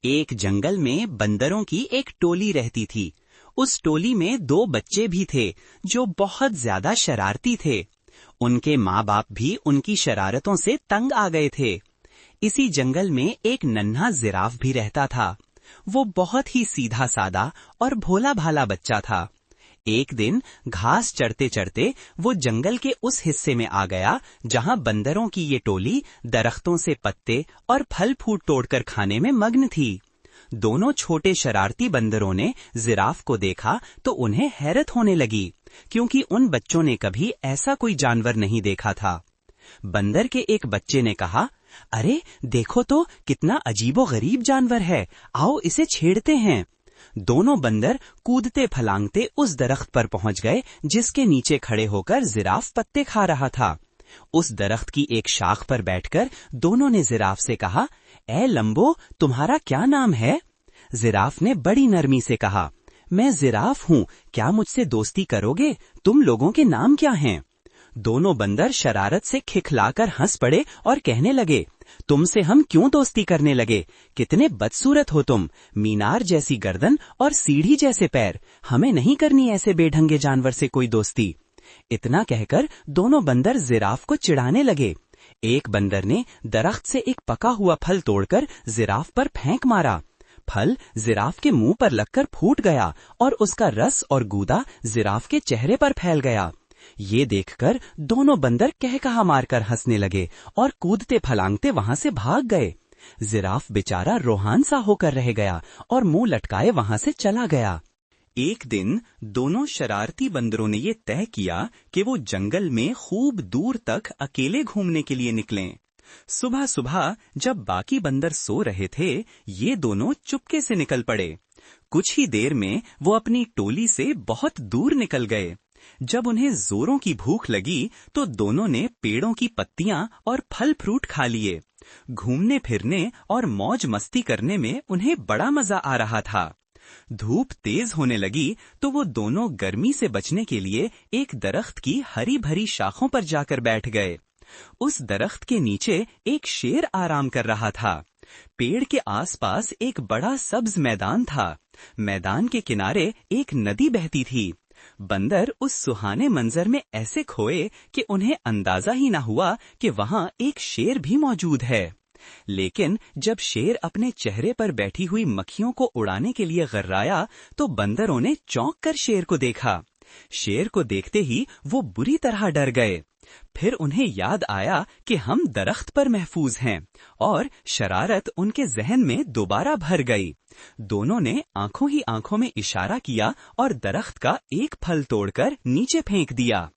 एक जंगल में बंदरों की एक टोली रहती थी। उस टोली में 2 बच्चे भी थे जो बहुत ज्यादा शरारती थे। उनके माँ बाप भी उनकी शरारतों से तंग आ गए थे। इसी जंगल में एक नन्हा जिराफ भी रहता था। वो बहुत ही सीधा सादा और भोला भाला बच्चा था। एक दिन घास चढ़ते चढ़ते वो जंगल के उस हिस्से में आ गया जहाँ बंदरों की ये टोली दरख्तों से पत्ते और फल फूल तोड़कर खाने में मग्न थी। दोनों छोटे शरारती बंदरों ने जिराफ को देखा तो उन्हें हैरत होने लगी, क्योंकि उन बच्चों ने कभी ऐसा कोई जानवर नहीं देखा था। बंदर के एक बच्चे ने कहा, अरे देखो तो कितना अजीबोगरीब जानवर है, आओ इसे छेड़ते हैं। दोनों बंदर कूदते फलांगते उस दरख्त पर पहुंच गए जिसके नीचे खड़े होकर जिराफ पत्ते खा रहा था। उस दरख्त की एक शाख पर बैठकर दोनों ने जिराफ से कहा, ए लंबो, तुम्हारा क्या नाम है? जिराफ ने बड़ी नरमी से कहा, मैं जिराफ हूँ, क्या मुझसे दोस्ती करोगे? तुम लोगों के नाम क्या हैं? दोनों बंदर शरारत से खिखलाकर हंस पड़े और कहने लगे, तुमसे हम क्यों दोस्ती करने लगे? कितने बदसूरत हो तुम, मीनार जैसी गर्दन और सीढ़ी जैसे पैर, हमें नहीं करनी ऐसे बेढंगे जानवर से कोई दोस्ती। इतना कहकर दोनों बंदर जिराफ को चिढ़ाने लगे। एक बंदर ने दरख्त से एक पका हुआ फल तोड़कर जिराफ पर फेंक मारा। फल जिराफ के मुंह पर लगकर फूट गया और उसका रस और गूदा जिराफ के चेहरे पर फैल गया। ये देखकर दोनों बंदर कहकहा मारकर हंसने लगे और कूदते फलांगते वहां से भाग गए। जिराफ बेचारा रोहान सा होकर रह गया और मुंह लटकाए वहां से चला गया। एक दिन दोनों शरारती बंदरों ने ये तय किया कि वो जंगल में खूब दूर तक अकेले घूमने के लिए निकलें। सुबह सुबह जब बाकी बंदर सो रहे थे, ये दोनों चुपके से निकल पड़े। कुछ ही देर में वो अपनी टोली से बहुत दूर निकल गए। जब उन्हें जोरों की भूख लगी तो दोनों ने पेड़ों की पत्तियां और फल फ्रूट खा लिए। घूमने फिरने और मौज मस्ती करने में उन्हें बड़ा मजा आ रहा था। धूप तेज होने लगी तो वो दोनों गर्मी से बचने के लिए एक दरख्त की हरी भरी शाखों पर जाकर बैठ गए। उस दरख्त के नीचे एक शेर आराम कर रहा था। पेड़ के आसपास एक बड़ा सब्ज मैदान था। मैदान के किनारे एक नदी बहती थी। बंदर उस सुहाने मंजर में ऐसे खोए कि उन्हें अंदाजा ही न हुआ कि वहां एक शेर भी मौजूद है। लेकिन जब शेर अपने चेहरे पर बैठी हुई मक्खियों को उड़ाने के लिए गर्राया तो बंदरों ने चौंक कर शेर को देखा। शेर को देखते ही वो बुरी तरह डर गए। फिर उन्हें याद आया कि हम दरख्त पर महफूज हैं और शरारत उनके जहन में दोबारा भर गई। दोनों ने आंखों ही आंखों में इशारा किया और दरख्त का एक फल तोड़कर नीचे फेंक दिया।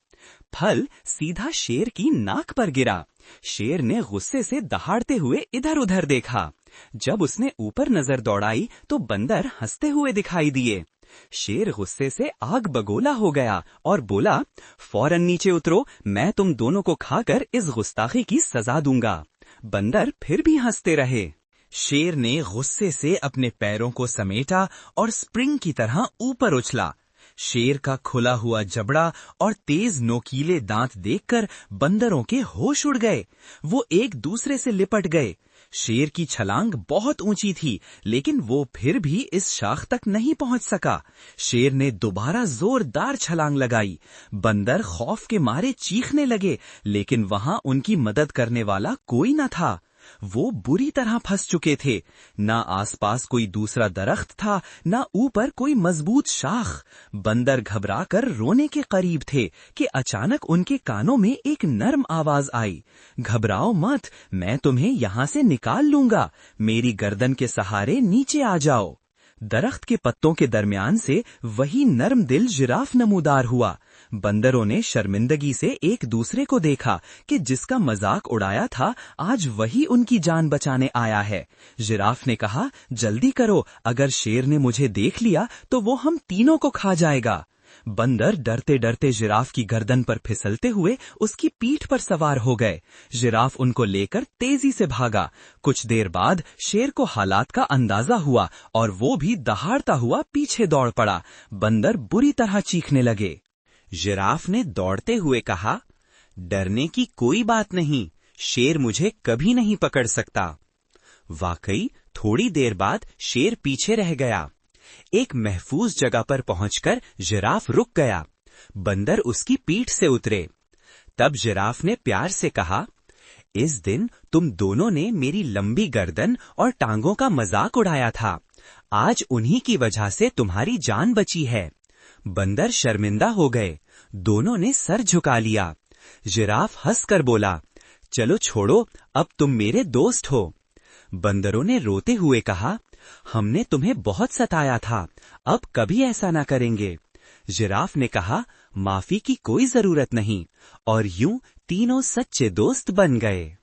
फल सीधा शेर की नाक पर गिरा। शेर ने गुस्से से दहाड़ते हुए इधर उधर देखा। जब उसने ऊपर नजर दौड़ाई तो बंदर हंसते हुए दिखाई दिए। शेर गुस्से से आग बगोला हो गया और बोला, फौरन नीचे उतरो, मैं तुम दोनों को खाकर इस गुस्ताखी की सजा दूंगा। बंदर फिर भी हंसते रहे। शेर ने गुस्से से अपने पैरों को समेटा और स्प्रिंग की तरह ऊपर उछला। शेर का खुला हुआ जबड़ा और तेज नोकीले दांत देखकर बंदरों के होश उड़ गए। वो एक दूसरे से लिपट गए। शेर की छलांग बहुत ऊंची थी, लेकिन वो फिर भी इस शाख तक नहीं पहुंच सका। शेर ने दोबारा जोरदार छलांग लगाई। बंदर खौफ के मारे चीखने लगे, लेकिन वहां उनकी मदद करने वाला कोई न था। वो बुरी तरह फंस चुके थे। ना आसपास कोई दूसरा दरख्त था, ना ऊपर कोई मजबूत शाख। बंदर घबराकर रोने के करीब थे कि अचानक उनके कानों में एक नर्म आवाज आई, घबराओ मत, मैं तुम्हें यहाँ से निकाल लूंगा, मेरी गर्दन के सहारे नीचे आ जाओ। दरख्त के पत्तों के दरमियान से वही नर्म दिल जिराफ नमूदार हुआ। बंदरों ने शर्मिंदगी से एक दूसरे को देखा कि जिसका मजाक उड़ाया था आज वही उनकी जान बचाने आया है। जिराफ ने कहा, जल्दी करो, अगर शेर ने मुझे देख लिया तो वो हम तीनों को खा जाएगा। बंदर डरते डरते जिराफ की गर्दन पर फिसलते हुए उसकी पीठ पर सवार हो गए। जिराफ उनको लेकर तेजी से भागा। कुछ देर बाद शेर को हालात का अंदाजा हुआ और वो भी दहाड़ता हुआ पीछे दौड़ पड़ा। बंदर बुरी तरह चीखने लगे। जिराफ ने दौड़ते हुए कहा, डरने की कोई बात नहीं, शेर मुझे कभी नहीं पकड़ सकता। वाकई थोड़ी देर बाद शेर पीछे रह गया। एक महफूज जगह पर पहुंचकर जिराफ रुक गया। बंदर उसकी पीठ से उतरे। तब जिराफ ने प्यार से कहा, इस दिन तुम दोनों ने मेरी लंबी गर्दन और टांगों का मजाक उड़ाया था। आज उन्हीं की वजह से तुम्हारी जान बची है। बंदर शर्मिंदा हो गए। दोनों ने सर झुका लिया। जिराफ हंसकर बोला, चलो छोड़ो, अब तुम मेरे दोस्त हो। बंदरों ने रोते हुए कहा, हमने तुम्हें बहुत सताया था, अब कभी ऐसा ना करेंगे। जिराफ ने कहा, माफी की कोई जरूरत नहीं, और यूं तीनों सच्चे दोस्त बन गए।